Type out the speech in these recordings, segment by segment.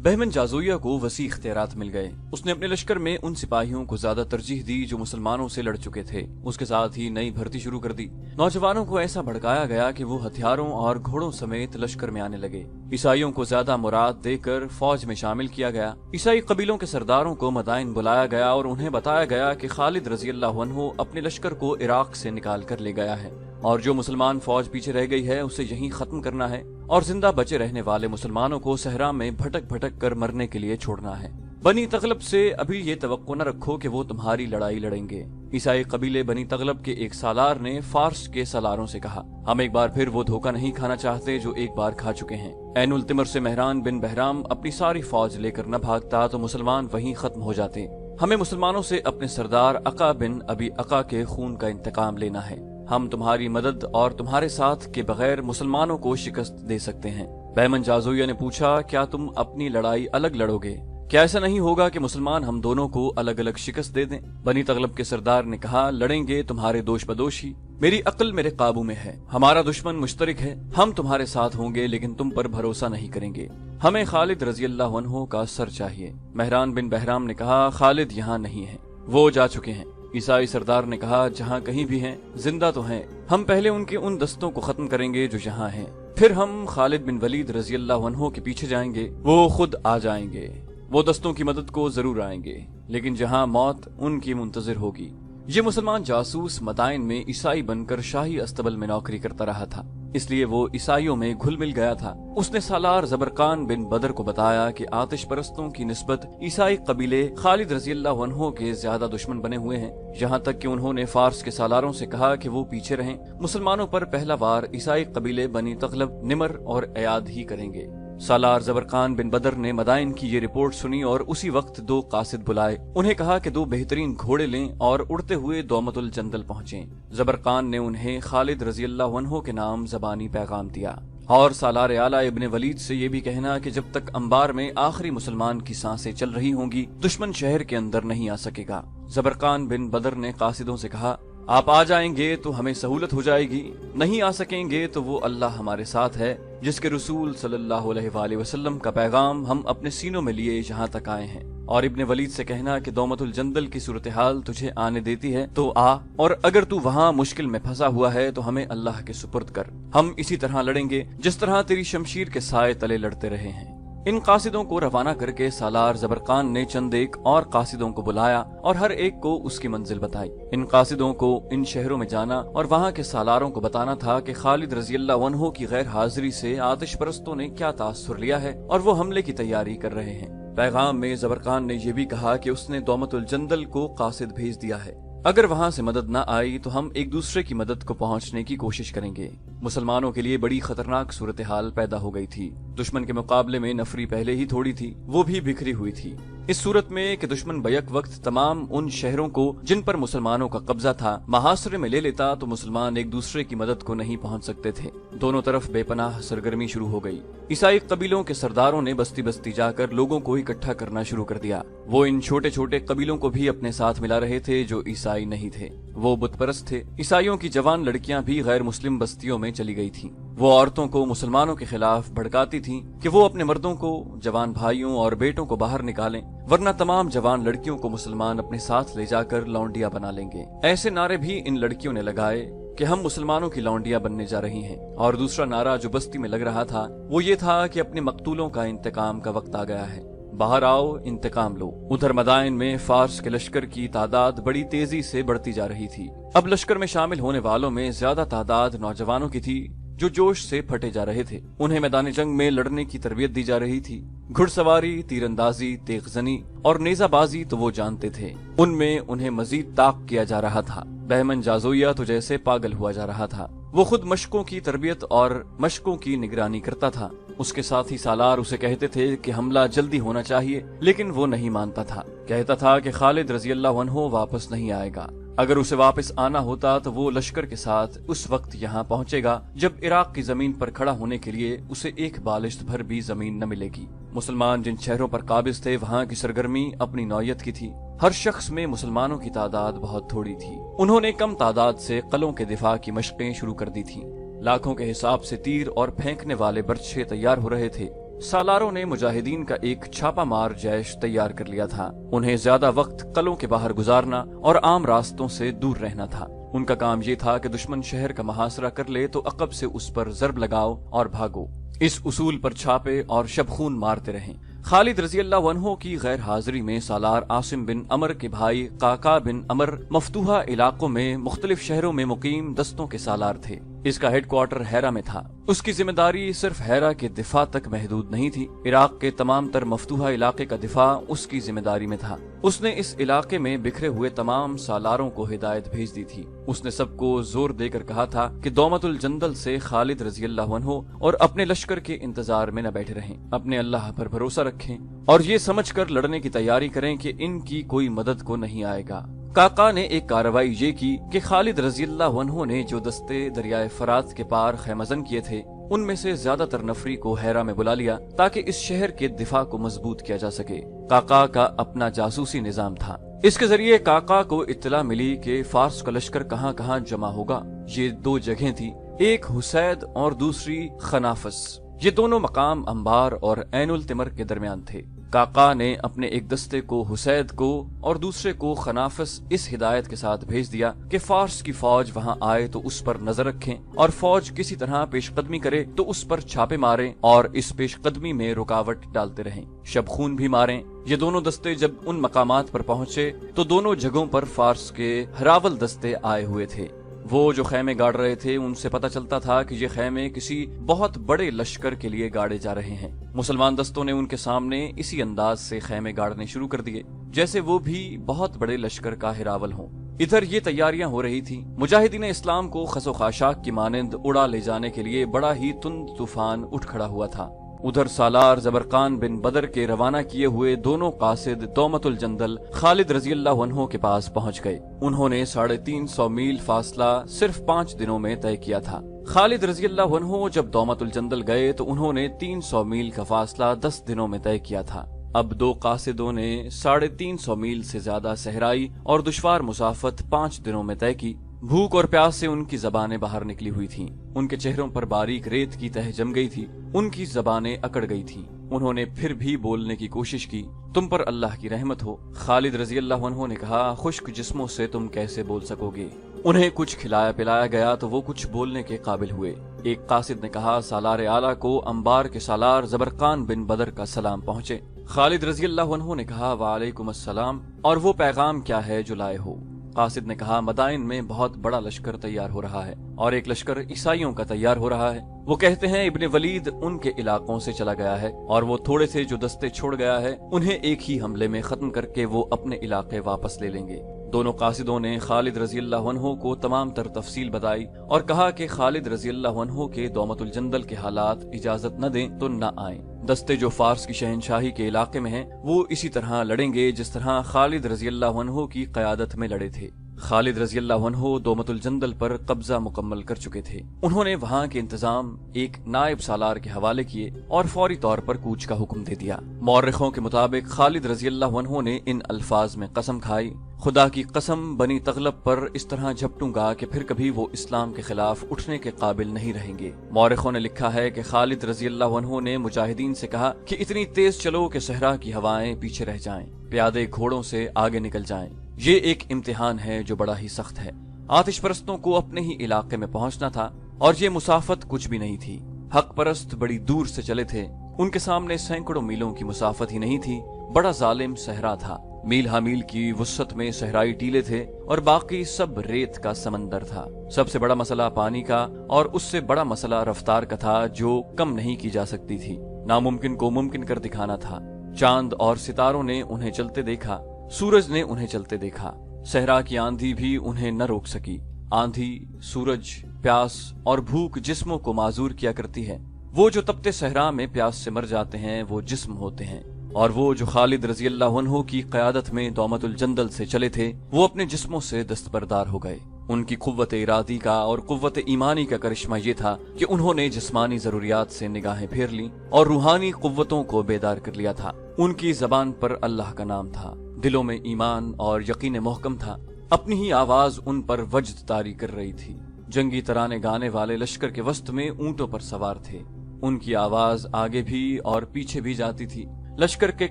बहमन जाज़ोया को वसी इख्तियारात मिल गए। उसने अपने लश्कर में उन सिपाहियों को ज्यादा तरजीह दी जो मुसलमानों से लड़ चुके थे। उसके साथ ही नई भर्ती शुरू कर दी। नौजवानों को ऐसा भड़काया गया कि वो हथियारों और घोड़ों समेत लश्कर में आने लगे। ईसाइयों को ज्यादा मुराद देकर फौज में शामिल किया गया। ईसाई कबीलों के सरदारों को मदाइन बुलाया गया और उन्हें बताया गया कि खालिद रजी अल्लाह अन्हु अपने लश्कर को इराक से निकाल कर ले गया है और जो मुसलमान फौज पीछे रह गई है उसे यहीं खत्म करना है और जिंदा बचे रहने वाले मुसलमानों को सहरा में भटक भटक कर मरने के लिए छोड़ना है। बनी तगलब से अभी ये तवक्को न रखो कि वो तुम्हारी लड़ाई लड़ेंगे। ईसाई कबीले बनी तगलब के एक सालार ने फार्स के सालारों से कहा, हम एक बार फिर वो धोखा नहीं खाना चाहते जो एक बार खा चुके हैं। ऐनुल तिमर से मेहरान बिन बहराम अपनी सारी फौज लेकर न भागता तो मुसलमान वहीं खत्म हो जाते। हमें मुसलमानों से अपने सरदार अका बिन अबी अका के खून का इंतकाम लेना है। हम तुम्हारी मदद और तुम्हारे साथ के बगैर मुसलमानों को शिकस्त दे सकते हैं। बहमन जाज़ोया ने पूछा, क्या तुम अपनी लड़ाई अलग लड़ोगे? क्या ऐसा नहीं होगा कि मुसलमान हम दोनों को अलग अलग शिकस्त दे दें? बनी तगलब के सरदार ने कहा, लड़ेंगे तुम्हारे दोष बदोश ही। मेरी अक्ल मेरे काबू में है। हमारा दुश्मन मुश्तरिक है। हम तुम्हारे साथ होंगे लेकिन तुम पर भरोसा नहीं करेंगे। हमें खालिद रजी अल्लाह अन्हु का सर चाहिए। मेहरान बिन बहराम ने कहा, खालिद यहाँ नहीं है, वो जा चुके हैं। ईसाई सरदार ने कहा, जहाँ कहीं भी हैं जिंदा तो हैं। हम पहले उनके उन दस्तों को खत्म करेंगे जो यहाँ हैं, फिर हम खालिद बिन वलीद रजी अल्लाह अन्हु के पीछे जाएंगे। वो खुद आ जाएंगे। वो दस्तों की मदद को जरूर आएंगे, लेकिन जहाँ मौत उनकी मुंतजिर होगी। ये मुसलमान जासूस मदाइन में ईसाई बनकर शाही अस्तबल में नौकरी करता रहा था, इसलिए वो ईसाइयों में घुल मिल गया था। उसने सालार जबरकान बिन बदर को बताया कि आतिश परस्तों की निस्बत ईसाई कबीले खालिद रजी अल्लाह अन्हु के ज्यादा दुश्मन बने हुए हैं, यहाँ तक कि उन्होंने फार्स के सालारों से कहा कि वो पीछे रहें। मुसलमानों पर पहला वार ईसाई कबीले बनी तगलब, निमर और अयाद ही करेंगे। सालार जबरकान बिन बदर ने मदाइन की ये रिपोर्ट सुनी और उसी वक्त दो कासिद बुलाए। उन्हें कहा कि दो बेहतरीन घोड़े लें और उड़ते हुए दौमतुल जंदल पहुंचे। जबरकान ने उन्हें खालिद रजी अल्लाह अन्हु के नाम जबानी पैगाम दिया और सालार आला इब्ने वलीद से ये भी कहना कि जब तक अंबार में आखिरी मुसलमान की सांसें चल रही होंगी दुश्मन शहर के अंदर नहीं आ सकेगा। जबरकान बिन बदर ने कासिदों से कहा, आप आ जाएंगे तो हमें सहूलत हो जाएगी, नहीं आ सकेंगे तो वो अल्लाह हमारे साथ है जिसके रसूल सल्लल्लाहु अलैहि वसल्लम का पैगाम हम अपने सीनों में लिए यहाँ तक आए हैं। और इब्ने वलीद से कहना कि दौमतुल जंदल की सूरत हाल तुझे आने देती है तो आ, और अगर तू वहाँ मुश्किल में फंसा हुआ है तो हमें अल्लाह के सुपुर्द कर। हम इसी तरह लड़ेंगे जिस तरह तेरी शमशीर के साए तले लड़ते रहे हैं। इन कासिदों को रवाना करके सालार जबरकान ने चंद एक और कासिदों को बुलाया और हर एक को उसकी मंजिल बताई। इन कासिदों को इन शहरों में जाना और वहाँ के सालारों को बताना था कि खालिद रजी अल्लाह अन्हु की गैर हाजिरी से आतिश परस्तों ने क्या तासुर लिया है और वो हमले की तैयारी कर रहे हैं। पैगाम में जबरकान ने यह भी कहा कि उसने दौमतुल जंदल को कासिद भेज दिया है। अगर वहाँ से मदद न आई तो हम एक दूसरे की मदद को पहुँचने की कोशिश करेंगे। मुसलमानों के लिए बड़ी खतरनाक सूरत हाल पैदा हो गई थी। दुश्मन के मुकाबले में नफरी पहले ही थोड़ी थी, वो भी बिखरी हुई थी। इस सूरत में कि दुश्मन बैक वक्त तमाम उन शहरों को जिन पर मुसलमानों का कब्जा था महासरे में ले लेता तो मुसलमान एक दूसरे की मदद को नहीं पहुंच सकते थे। दोनों तरफ बेपनाह सरगर्मी शुरू हो गई। ईसाई कबीलों के सरदारों ने बस्ती बस्ती जाकर लोगों को इकट्ठा करना शुरू कर दिया। वो इन छोटे छोटे कबीलों को भी अपने साथ मिला रहे थे जो ईसाई नहीं थे। वो बुतपरस्त थे। ईसाइयों की जवान लड़कियां भी गैर मुस्लिम बस्तियों में चली गई थीं। वो औरतों को मुसलमानों के खिलाफ भड़काती थीं कि वो अपने मर्दों को, जवान भाइयों और बेटों को बाहर निकालें, वरना तमाम जवान लड़कियों को मुसलमान अपने साथ ले जाकर लौंडिया बना लेंगे। ऐसे नारे भी इन लड़कियों ने लगाए कि हम मुसलमानों की लौंडिया बनने जा रही हैं। और दूसरा नारा जो बस्ती में लग रहा था वो ये था कि अपने मकतूलों का इंतकाम का वक्त आ गया है, बाहर आओ, इंतकाम लो। उधर मदाइन में फार्स के लश्कर की तादाद बड़ी तेजी से बढ़ती जा रही थी। अब लश्कर में शामिल होने वालों में ज्यादा तादाद नौजवानों की थी जो जोश से फटे जा रहे थे। उन्हें मैदान जंग में लड़ने की तरबियत दी जा रही थी। घुड़सवारी, तीरंदाजी, तेगजनी और नेजाबाजी तो वो जानते थे, उनमें उन्हें मजीद ताक किया जा रहा था। बहमन जाज़ोया तो जैसे पागल हुआ जा रहा था। वो खुद मशकों की तरबियत और मशकों की निगरानी करता था। उसके साथ ही सालार उसे कहते थे कि हमला जल्दी होना चाहिए, लेकिन वो नहीं मानता था। कहता था कि खालिद रजी अल्लाह अन्हु वापस नहीं आएगा। अगर उसे वापस आना होता तो वो लश्कर के साथ उस वक्त यहाँ पहुँचेगा जब इराक की जमीन पर खड़ा होने के लिए उसे एक बालिश्त भर भी जमीन न मिलेगी। मुसलमान जिन शहरों पर काबिज थे वहाँ की सरगर्मी अपनी नौयत की थी। हर शख्स में मुसलमानों की तादाद बहुत थोड़ी थी। उन्होंने कम तादाद से कलों के दिफा की मशकें शुरू कर दी थी। लाखों के हिसाब से तीर और फेंकने वाले बर्छे तैयार हो रहे थे। सालारों ने मुजाहिदीन का एक छापामार जैश तैयार कर लिया था। उन्हें ज्यादा वक्त कलों के बाहर गुजारना और आम रास्तों से दूर रहना था। उनका काम ये था कि दुश्मन शहर का मुहासरा कर ले तो अकब से उस पर जरब लगाओ और भागो। इस उसूल पर छापे और शबखून मारते रहें। खालिद रजी अल्लाह अन्हु की गैर हाजिरी में सालार आसिम बिन अमर के भाई काका बिन अमर मफतूहा इलाकों में मुख्तलिफ शहरों में मुकीम दस्तों के सालार थे। इसका हेडक्वार्टर हैरा में था। उसकी जिम्मेदारी सिर्फ हैरा के दिफा तक महदूद नहीं थी, इराक के तमाम तर मफतूहा इलाके का दिफा उसकी जिम्मेदारी में था। उसने इस इलाके में बिखरे हुए तमाम सालारों को हिदायत भेज दी थी। उसने सबको जोर देकर कहा था कि दौमतुल जंदल से खालिद रजी अल्लाह अन्हु और अपने लश्कर के इंतजार में न बैठे रहें, अपने अल्लाह पर भरोसा रखें और ये समझकर लड़ने की तैयारी करें कि इनकी कोई मदद को नहीं आएगा। काका ने एक कार्रवाई ये की कि खालिद रजी अल्लाह अन्हु ने जो दस्ते दरियाए फरात के पार खैमजन किए थे उनमें से ज्यादातर नफरी को हैरा में बुला लिया ताकि इस शहर के दिफा को मजबूत किया जा सके। काका का अपना जासूसी निजाम था। इसके जरिए काका को इत्तला मिली कि फारस का लश्कर कहाँ कहाँ जमा होगा। ये दो जगह थी, एक हुसैद और दूसरी खनाफस। ये दोनों मकाम अंबार और ऐनुल तिमर के दरमियान थे। काका ने अपने एक दस्ते को हुसैद को और दूसरे को खनाफस इस हिदायत के साथ भेज दिया कि फारस की फौज वहां आए तो उस पर नजर रखें और फौज किसी तरह पेशकदमी करे तो उस पर छापे मारें और इस पेशकदमी में रुकावट डालते रहें, शबखून भी मारें। ये दोनों दस्ते जब उन मकामात पर पहुंचे तो दोनों जगहों पर फारस के हरावल दस्ते आए हुए थे। वो जो खैमे गाड़ रहे थे उनसे पता चलता था कि ये खैमे किसी बहुत बड़े लश्कर के लिए गाड़े जा रहे हैं। मुसलमान दस्तों ने उनके सामने इसी अंदाज से खैमे गाड़ने शुरू कर दिए जैसे वो भी बहुत बड़े लश्कर का हिरावल हों। इधर ये तैयारियां हो रही थी। मुजाहिदीन इस्लाम को खसो खाशाक की मानंद उड़ा ले जाने के लिए बड़ा ही तुंद तूफान उठ खड़ा हुआ था। उधर सालार जबरकान बिन बदर के रवाना किए हुए दोनों कासिद दौमतुल जंदल खालिद रजी अल्लाह अन्हु के पास पहुंच गए। उन्होंने 350 मील फासला सिर्फ 5 दिनों में तय किया था। खालिद रजी अल्लाह अन्हु जब दौमतुल जंदल गए तो उन्होंने 300 मील का फासला 10 दिनों में तय किया था। अब दो कासिदों ने 350 मील से ज्यादा सहराई और दुश्वार मुसाफत 5 दिनों में तय की। भूख और प्यास से उनकी जबानें बाहर निकली हुई थीं। उनके चेहरों पर बारीक रेत की तह जम गई थी। उनकी जबानें अकड़ गई थीं। उन्होंने फिर भी बोलने की कोशिश की। तुम पर अल्लाह की रहमत हो। खालिद रजी अल्लाह अन्हु ने कहा, खुश्क जिस्मों से तुम कैसे बोल सकोगे। उन्हें कुछ खिलाया पिलाया गया तो वो कुछ बोलने के काबिल हुए। एक कासिद ने कहा, सालार आला को अंबार के सालार जबरकान बिन बदर का सलाम पहुँचे। खालिद रजी अल्लाह अन्हु ने कहा, वालेकुम अस्सलाम, और वो पैगाम क्या है जो लाए हो। कासिद ने कहा, मदाइन में बहुत बड़ा लश्कर तैयार हो रहा है और एक लश्कर ईसाइयों का तैयार हो रहा है। वो कहते हैं इब्ने वलीद उनके इलाकों से चला गया है और वो थोड़े से जो दस्ते छोड़ गया है उन्हें एक ही हमले में खत्म करके वो अपने इलाके वापस ले लेंगे। दोनों कासिदों ने खालिद रजी अल्लाह अन्हु को तमाम तर तफसील बताई और कहा कि खालिद रजी अल्लाह अन्हु के दौमतुल जंदल के हालात इजाजत न दें तो न आए। दस्ते जो फारस की शहनशाही के इलाके में हैं वो इसी तरह लड़ेंगे जिस तरह खालिद रजी अल्लाह अन्हु की क़यादत में लड़े थे। खालिद रजी अल्लाह अन्हु दौमतुल जंदल पर कब्जा मुकम्मल कर चुके थे। उन्होंने वहाँ के इंतजाम एक नायब सालार के हवाले किए और फौरी तौर पर कूच का हुक्म दे दिया। मौर्रिखों के मुताबिक खालिद रजी अल्लाह अन्हु ने इन अल्फाज में कसम खाई, खुदा की कसम बनी तगलब पर इस तरह झपटूंगा कि फिर कभी वो इस्लाम के खिलाफ उठने के काबिल नहीं रहेंगे। मौरिखों ने लिखा है कि खालिद रजी अल्लाह अन्हु ने मुजाहिदीन से कहा कि इतनी तेज चलो कि सहरा की हवाएं पीछे रह जाएं, प्यादे घोड़ों से आगे निकल जाएं। ये एक इम्तिहान है जो बड़ा ही सख्त है। आतिश परस्तों को अपने ही इलाके में पहुंचना था और ये मुसाफत कुछ भी नहीं थी। हक परस्त बड़ी दूर से चले थे। उनके सामने सैकड़ों मीलों की मुसाफत ही नहीं थी, बड़ा जालिम सहरा था। मील हामील की वुसअत में सहराई टीले थे और बाकी सब रेत का समंदर था। सबसे बड़ा मसला पानी का और उससे बड़ा मसला रफ्तार का था जो कम नहीं की जा सकती थी। नामुमकिन को मुमकिन कर दिखाना था। चांद और सितारों ने उन्हें चलते देखा, सूरज ने उन्हें चलते देखा। सहरा की आंधी भी उन्हें न रोक सकी। आंधी, सूरज, प्यास और भूख जिस्मों को माजूर किया करती है। वो जो तपते सहरा में प्यास से मर जाते हैं वो जिस्म होते हैं, और वो जो खालिद रजी अल्लाह अन्हु की क़यादत में दौमतुल जंदल से चले थे वो अपने जिस्मों से दस्तबरदार हो गए। उनकी कुव्वत इरादी का और कुव्वत ईमानी का करिश्मा ये था कि उन्होंने जिस्मानी जरूरियात से निगाहें फेर ली और रूहानी कुव्वतों को बेदार कर लिया था। उनकी जबान पर अल्लाह का नाम था, दिलों में ईमान और यकीन मोहकम था। अपनी ही आवाज उन पर वज्द तारी कर रही थी। जंगी तराने गाने वाले लश्कर के वस्त में ऊंटों पर सवार थे। उनकी आवाज आगे भी और पीछे भी जाती थी। लश्कर के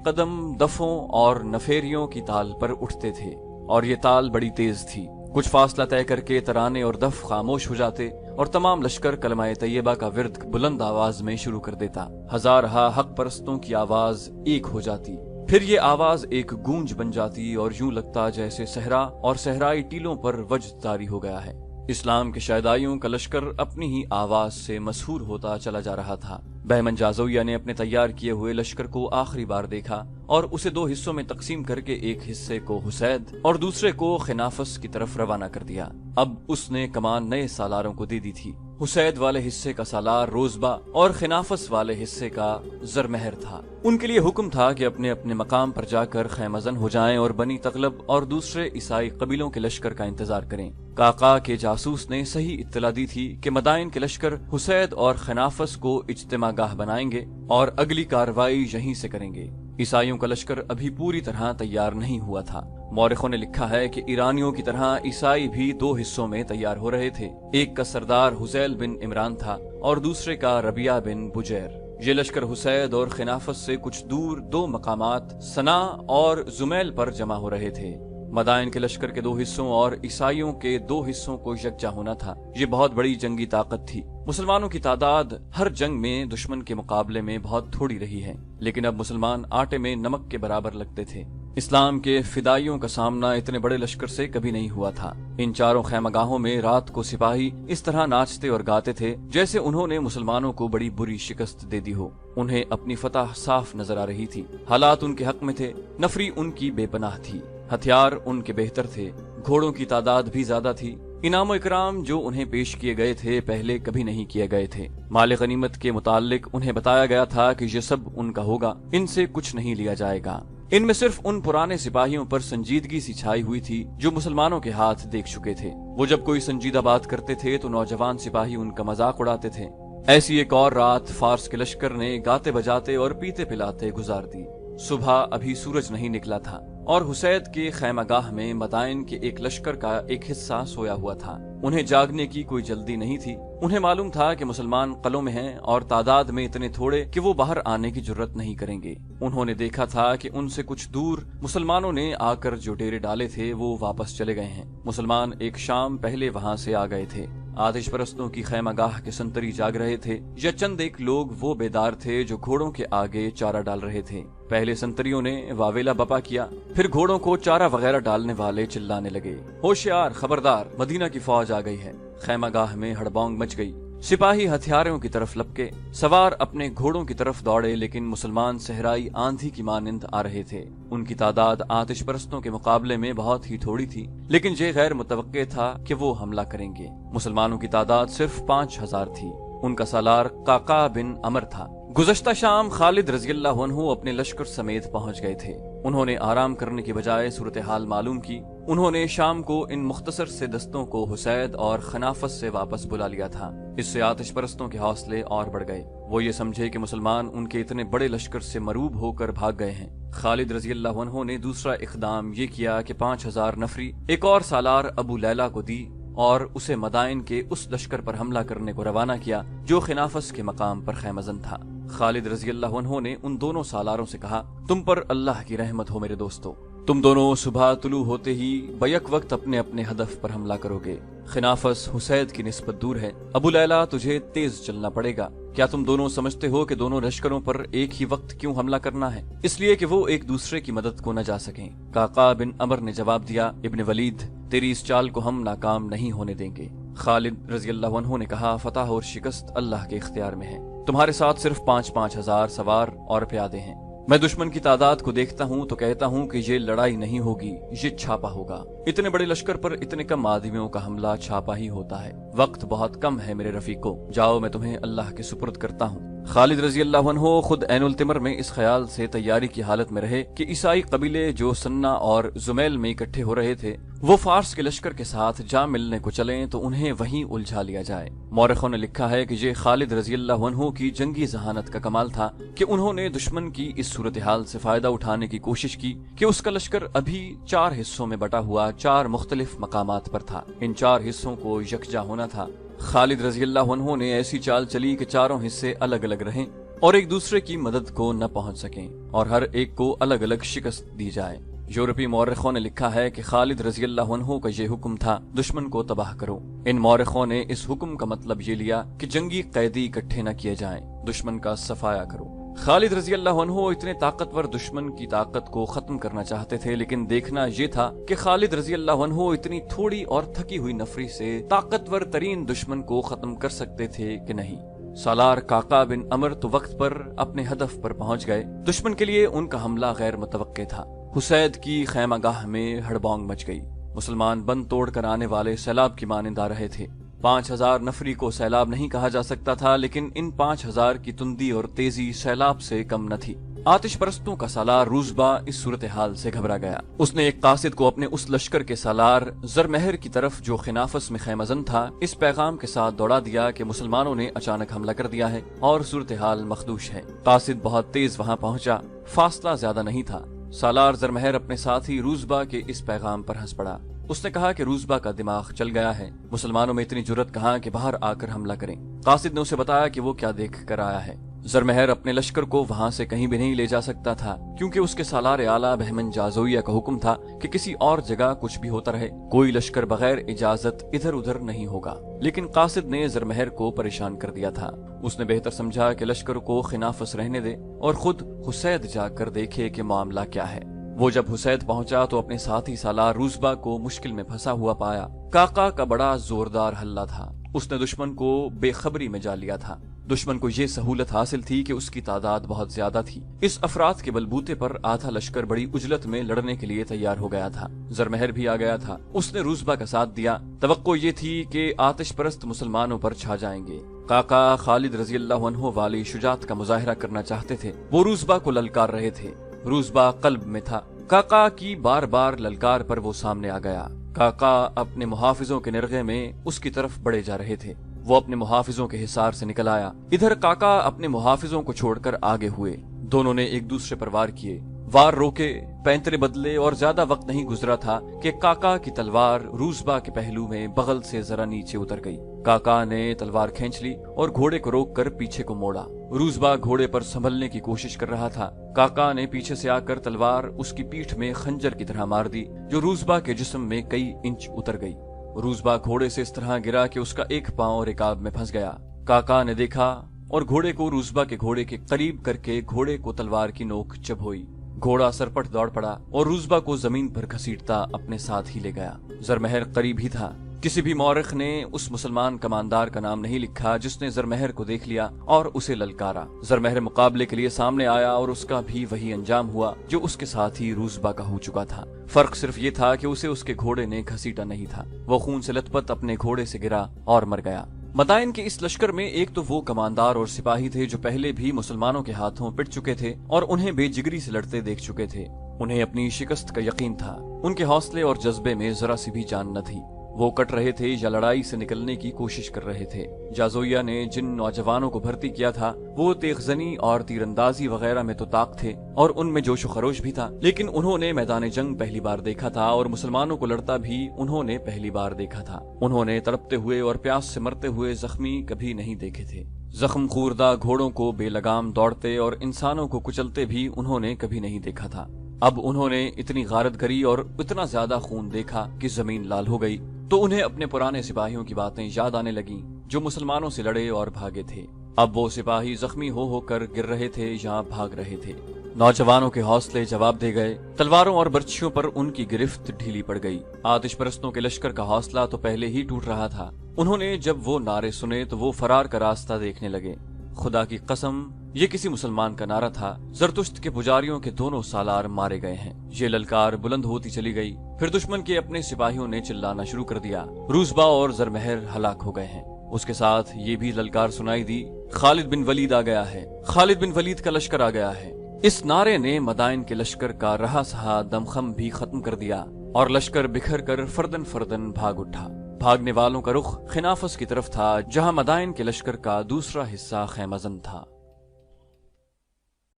कदम दफों और नफेरियों की ताल पर उठते थे और ये ताल बड़ी तेज थी। कुछ फासला तय करके तराने और दफ खामोश हो जाते और तमाम लश्कर कलमाए तैयबा का विर्द बुलंद आवाज में शुरू कर देता। हजारहा हक परस्तों की आवाज एक हो जाती। फिर ये आवाज एक गूंज बन जाती और यूं लगता जैसे सहरा और सहराई टीलों पर वज्द तारी हो गया है। इस्लाम के शहदाइयों का लश्कर अपनी ही आवाज से मशहूर होता चला जा रहा था। बहमन जाज़ोया ने अपने तैयार किए हुए लश्कर को आखिरी बार देखा और उसे दो हिस्सों में तकसीम करके एक हिस्से को हुसैद और दूसरे को खिनाफस की तरफ रवाना कर दिया। अब उसने कमान नए सालारों को दे दी थी। हुसैद वाले हिस्से का सालार रोजबा और खिनाफस वाले हिस्से का जरमहर था। उनके लिए हुक्म था कि अपने अपने मकाम पर जाकर खैमजन हो जाएं और बनी तगलब और दूसरे ईसाई कबीलों के लश्कर का इंतजार करें। काका के जासूस ने सही इत्तला दी थी कि मदाइन के लश्कर हुसैद और खिनाफस को इज्तिमागाह बनाएंगे और अगली कार्रवाई यहीं से करेंगे। ईसाइयों का लश्कर अभी पूरी तरह तैयार नहीं हुआ था। मौरखों ने लिखा है कि ईरानियों की तरह ईसाई भी दो हिस्सों में तैयार हो रहे थे। एक का सरदार हुजैल बिन इमरान था और दूसरे का रबिया बिन बुजैर। ये लश्कर हुसैद और खिनाफस से कुछ दूर दो मकामात सना और जुमैल पर जमा हो रहे थे। मदाइन के लश्कर के दो हिस्सों और ईसाइयों के दो हिस्सों को यकजा होना था। ये बहुत बड़ी जंगी ताकत थी। मुसलमानों की तादाद हर जंग में दुश्मन के मुकाबले में बहुत थोड़ी रही है, लेकिन अब मुसलमान आटे में नमक के बराबर लगते थे। इस्लाम के फिदाइयों का सामना इतने बड़े लश्कर से कभी नहीं हुआ था। इन चारों खैमगाहों में रात को सिपाही इस तरह नाचते और गाते थे जैसे उन्होंने मुसलमानों को बड़ी बुरी शिकस्त दे दी हो। उन्हें अपनी फतह साफ नजर आ रही थी। हालात उनके हक में थे, नफरी उनकी बेपनाह थी, हथियार उनके बेहतर थे, घोड़ों की तादाद भी ज्यादा थी। इनाम इकराम जो उन्हें पेश किए गए थे पहले कभी नहीं किए गए थे। माल गनीमत के मुतालिक उन्हें बताया गया था कि ये सब उनका होगा, इनसे कुछ नहीं लिया जाएगा। इनमें सिर्फ उन पुराने सिपाहियों पर संजीदगी सी छाई हुई थी जो मुसलमानों के हाथ देख चुके थे। वो जब कोई संजीदा बात करते थे तो नौजवान सिपाही उनका मजाक उड़ाते थे। ऐसी एक और रात फारस के लश्कर ने गाते बजाते और पीते पिलाते गुजार दी। सुबह अभी सूरज नहीं निकला था और हुसैद के खैमगाह में मदाइन के एक लश्कर का एक हिस्सा सोया हुआ था। उन्हें जागने की कोई जल्दी नहीं थी। उन्हें मालूम था कि मुसलमान कलों में हैं और तादाद में इतने थोड़े कि वो बाहर आने की जुर्रत नहीं करेंगे। उन्होंने देखा था कि उनसे कुछ दूर मुसलमानों ने आकर जो डेरे डाले थे वो वापस चले गए हैं। मुसलमान एक शाम पहले वहां से आ गए थे। आतिश परस्तों की खैमगाह के संतरी जाग रहे थे या चंद एक लोग वो बेदार थे जो घोड़ों के आगे चारा डाल रहे थे। पहले संतरियों ने वावेला बपा किया, फिर घोड़ों को चारा वगैरह डालने वाले चिल्लाने लगे, होशियार, खबरदार, मदीना की फौज आ गई है। खैमगाह में हड़बौंग मच गई। सिपाही हथियारों की तरफ लपके, सवार अपने घोड़ों की तरफ दौड़े, लेकिन मुसलमान सहराई आंधी की मानिंद आ रहे थे। उनकी तादाद आतिश परस्तों के मुकाबले में बहुत ही थोड़ी थी, लेकिन ये गैर मुतवक्के था कि वो हमला करेंगे। मुसलमानों की तादाद सिर्फ 5000 थी। उनका सालार काका बिन अमर था। गुज़श्ता शाम खालिद रज़ियल्लाहु अन्हु अपने लश्कर समेत पहुंच गए थे। उन्होंने आराम करने की बजाय सूरत हाल मालूम की। उन्होंने शाम को इन मुख्तसर से दस्तों को हुसैद और खनाफस से वापस बुला लिया था। इससे आतिश परस्तों के हौसले और बढ़ गए। वो ये समझे कि मुसलमान उनके इतने बड़े लश्कर से मरूब होकर भाग गए हैं। खालिद रज़ियल्लाहु अन्हु ने दूसरा इक़दाम ये किया कि 5000 नफरी एक और सालार अबू लैला को दी और उसे मदाइन के उस लश्कर पर हमला करने को रवाना किया जो खिनाफस के मकाम पर खैमजन था। खालिद रज़ियल्लाहु अन्हु ने उन दोनों सालारों से कहा, तुम पर अल्लाह की रहमत हो मेरे दोस्तों। तुम दोनों सुबह तुलू होते ही बैक वक्त अपने अपने हदफ पर हमला करोगे। खिनाफस हुसैद की निस्बत दूर है। अबू लैला तुझे तेज चलना पड़ेगा। क्या तुम दोनों समझते हो कि दोनों लश्करों पर एक ही वक्त क्यों हमला करना है? इसलिए कि वो एक दूसरे की मदद को न जा सकें। काका बिन अमर ने जवाब दिया, इब्न वलीद, तेरी इस चाल को हम नाकाम नहीं होने देंगे। खालिद रज़ियल्लाहु अन्हु ने कहा, फतह और शिकस्त अल्लाह के इख्तियार में है। तुम्हारे साथ सिर्फ 5-5 हजार सवार और प्यादे हैं। मैं दुश्मन की तादाद को देखता हूँ तो कहता हूँ कि ये लड़ाई नहीं होगी, ये छापा होगा। इतने बड़े लश्कर पर इतने कम आदमियों का हमला छापा ही होता है। वक्त बहुत कम है मेरे रफीको, जाओ मैं तुम्हें अल्लाह के सुपुर्द करता हूँ। खालिद रज़ियल्लाहु अन्हु खुद ऐनुल तिमर में इस ख्याल से तैयारी की हालत में रहे कि ईसाई कबीले जो सन्ना और जुमैल में इकट्ठे हो रहे थे वो फारस के लश्कर के साथ जा मिलने को चलें तो उन्हें वहीं उलझा लिया जाए। मौरखों ने लिखा है कि ये खालिद रज़ियल्लाहु अन्हु की जंगी जहानत का कमाल था कि उन्होंने दुश्मन की इस सूरत हाल से फायदा उठाने की कोशिश की कि उसका लश्कर अभी 4 हिस्सों में बटा हुआ 4 मुख्तलिफ मकामात पर था। इन 4 हिस्सों को यकजा होना था। खालिद रजी अल्लाह अन्हु ने ऐसी चाल चली कि चारों हिस्से अलग अलग रहें और एक दूसरे की मदद को न पहुंच सकें और हर एक को अलग अलग शिकस्त दी जाए। यूरोपीय मौरखों ने लिखा है कि खालिद रजी अल्लाह अन्हु का ये हुक्म था, दुश्मन को तबाह करो। इन मौरखों ने इस हुक्म का मतलब ये लिया कि जंगी कैदी इकट्ठे न किए जाएं, दुश्मन का सफाया करो। खालिद रजी अल्लाह अन्हु इतने ताकतवर दुश्मन की ताकत को खत्म करना चाहते थे, लेकिन देखना ये था कि खालिद रजी अल्लाह अन्हु इतनी थोड़ी और थकी हुई नफरी से ताकतवर तरीन दुश्मन को खत्म कर सकते थे कि नहीं। सालार काका बिन अमर तो वक्त पर अपने हदफ पर पहुंच गए। दुश्मन के लिए उनका हमला गैर मुतवक्के था। हुसैद की खैमागाह में हड़बौंग मच गई। मुसलमान बंद तोड़ कर आने वाले सैलाब की मानिंद आ रहे थे। 5000 नफरी को सैलाब नहीं कहा जा सकता था, लेकिन इन 5000 की तुंदी और तेजी सैलाब से कम न थी। आतिश परस्तों का सालार रूसबा इस सूरत हाल से घबरा गया। उसने एक कासिद को अपने उस लश्कर के सालार जरमहर की तरफ जो खिनाफस में खैमजन था, इस पैगाम के साथ दौड़ा दिया कि मुसलमानों ने अचानक हमला कर दिया है और सूरत हाल मखदूश है। कासिद बहुत तेज वहां पहुंचा। फासला ज्यादा नहीं था। सालार जरमहर अपने साथी रूसबा के इस पैगाम पर हंस पड़ा। उसने कहा कि रूसबा का दिमाग चल गया है, मुसलमानों में इतनी जुर्रत कहाँ कि बाहर आकर हमला करें। कासिद ने उसे बताया कि वो क्या देख कर आया है। जरमहर अपने लश्कर को वहां से कहीं भी नहीं ले जा सकता था, क्योंकि उसके सालार आला बहमन जाजोइया का हुक्म था कि किसी और जगह कुछ भी होता रहे, कोई लश्कर बगैर इजाजत इधर उधर नहीं होगा। लेकिन कासिद ने जरमहर को परेशान कर दिया था। उसने बेहतर समझा कि लश्कर को खिनाफस रहने दे और खुद हुसैद जाकर देखे कि मामला क्या है। वो जब हुसैद पहुंचा तो अपने साथी सालार रूसबा को मुश्किल में फंसा हुआ पाया। काका का बड़ा जोरदार हल्ला था। उसने दुश्मन को बेखबरी में जा लिया था। दुश्मन को ये सहूलत हासिल थी कि उसकी तादाद बहुत ज्यादा थी। इस अफराद के बलबूते पर आधा लश्कर बड़ी उजलत में लड़ने के लिए तैयार हो गया था। जरमहर भी आ गया था। उसने रूसबा का साथ दिया। तवक्को ये थी कि आतिश परस्त मुसलमानों पर छा जाएंगे। काका खालिद रजी अल्लाह अन्हु वाली शुजात का मुजाहिरा करना चाहते थे। वो रूसबा को ललकार रहे थे। रूसबा कल्ब में था। काका की बार बार ललकार पर वो सामने आ गया। काका अपने मुहाफिजों के निर्गे में उसकी तरफ बढ़े जा रहे थे। वो अपने मुहाफिजों के हिसार से निकल आया। इधर काका अपने मुहाफिजों को छोड़कर आगे हुए। दोनों ने एक दूसरे पर वार किए। वार रोके, पैंतरे बदले और ज्यादा वक्त नहीं गुजरा था कि काका की तलवार रूसबा के पहलू में बगल से जरा नीचे उतर गई। काका ने तलवार खींच ली और घोड़े को रोककर पीछे को मोड़ा। रूसबा घोड़े पर संभलने की कोशिश कर रहा था। काका ने पीछे से आकर तलवार उसकी पीठ में खंजर की तरह मार दी, जो रूसबा के जिस्म में कई इंच उतर गई। रूसबा घोड़े से इस तरह गिरा कि उसका एक पांव रिकाब में फंस गया। काका ने देखा और घोड़े को रूसबा के घोड़े के करीब करके घोड़े को तलवार की नोक चबोई। घोड़ा सरपट दौड़ पड़ा और रूसबा को जमीन पर घसीटता अपने साथ ही ले गया। जरमहर करीब ही था। किसी भी मौरख ने उस मुसलमान कमांडर का नाम नहीं लिखा जिसने जरमहर को देख लिया और उसे ललकारा। जरमहर मुकाबले के लिए सामने आया और उसका भी वही अंजाम हुआ जो उसके साथी रूसबा का हो चुका था। फर्क सिर्फ ये था कि उसे उसके घोड़े ने घसीटा नहीं था। वो खून से लथपथ अपने घोड़े से गिरा और मर गया। मदाइन के इस लश्कर में एक तो वो कमांडर और सिपाही थे जो पहले भी मुसलमानों के हाथों पिट चुके थे और उन्हें बेजिगरी से लड़ते देख चुके थे। उन्हें अपनी शिकस्त का यकीन था। उनके हौसले और जज्बे में जरा सी भी जान न थी। वो कट रहे थे या लड़ाई से निकलने की कोशिश कर रहे थे। जाजोइया ने जिन नौजवानों को भर्ती किया था वो तेगजनी और तीरंदाजी वगैरह में तो ताक थे और उनमें जोश खरोश भी था, लेकिन उन्होंने मैदान जंग पहली बार देखा था और मुसलमानों को लड़ता भी उन्होंने पहली बार देखा था। उन्होंने तड़पते हुए और प्यास से मरते हुए जख्मी कभी नहीं देखे थे। जख्म खूरदा घोड़ों को बेलगाम दौड़ते और इंसानों को कुचलते भी उन्होंने कभी नहीं देखा था। अब उन्होंने इतनी गारत करी और इतना ज्यादा खून देखा कि जमीन लाल हो गई, तो उन्हें अपने पुराने सिपाहियों की बातें याद आने लगीं जो मुसलमानों से लड़े और भागे थे। अब वो सिपाही जख्मी हो होकर गिर रहे थे या भाग रहे थे। नौजवानों के हौसले जवाब दे गए। तलवारों और बर्छियों पर उनकी गिरफ्त ढीली पड़ गई। आतिश परस्तों के लश्कर का हौसला तो पहले ही टूट रहा था। उन्होंने जब वो नारे सुने तो वो फरार का रास्ता देखने लगे। खुदा की कसम, ये किसी मुसलमान का नारा था। जरतुश्त के पुजारियों के दोनों सालार मारे गए हैं। ये ललकार बुलंद होती चली गई। फिर दुश्मन के अपने सिपाहियों ने चिल्लाना शुरू कर दिया। रूसबा और जरमहर हलाक हो गए हैं। उसके साथ ये भी ललकार सुनाई दी, खालिद बिन वलीद आ गया है, खालिद बिन वलीद का लश्कर आ गया है। इस नारे ने मदाइन के लश्कर का रहा सहा दमखम भी खत्म कर दिया और लश्कर बिखर कर फर्दन फर्दन भाग उठा। भागने वालों का रुख खिनाफस की तरफ था, जहां मदाइन के लश्कर का दूसरा हिस्सा खैमजन था।